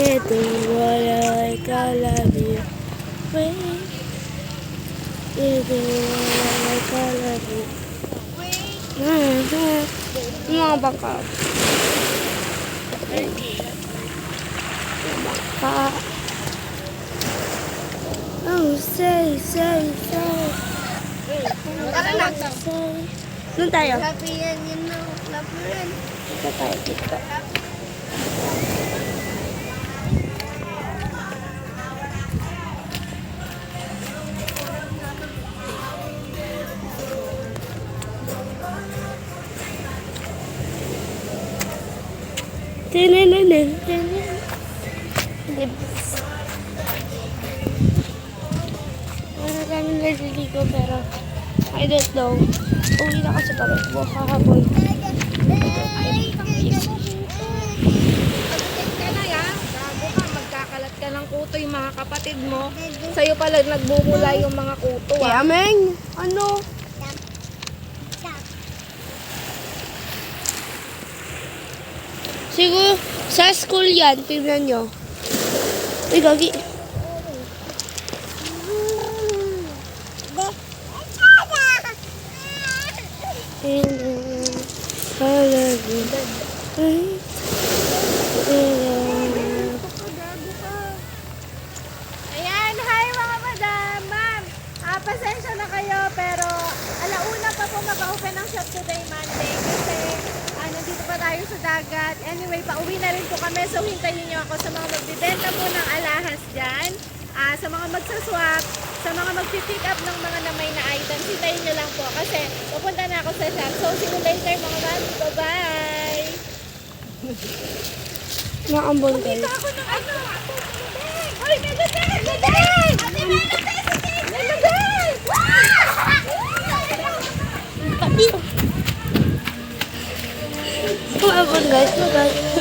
Ito wala kalabi. Wait. Ito wala kalabi. Mga baka. Baka. Oh, say. Tara na. Doon tayo. Happy yan yun na. Happy yan. Dito tayo dito. Tininin. Ano kami naliligo pero I don't know. Uwi na kasi kami kahapon. Magkakalat ka ng kuto yung mga kapatid mo. Sa'yo pala nagbumula yung mga kuto. Kaya Meng, ano? Siguro sa school yan, tingnan nyo. Uy, gagi. Ayan, hi mga madam, ma'am. Pasensya na kayo pero alauna pa po mag-open ang shop today Monday kasi nandito pa tayo sa dagat. Anyway, pauwi na rin po kami so hintayin niyo ako sa mga magbibenta po ng alahas dyan. Sa mga magsaswap, sa mga magpipick up ng mga namay na items, hintayin niyo lang po kasi pupunta na ako sa shop. So see you later mga ma'am. Bye-bye! Naambon kayo. Ako ng ano? Hoy, Melodeng! Melodeng! Ate Melodeng! Melodeng! Naambon guys.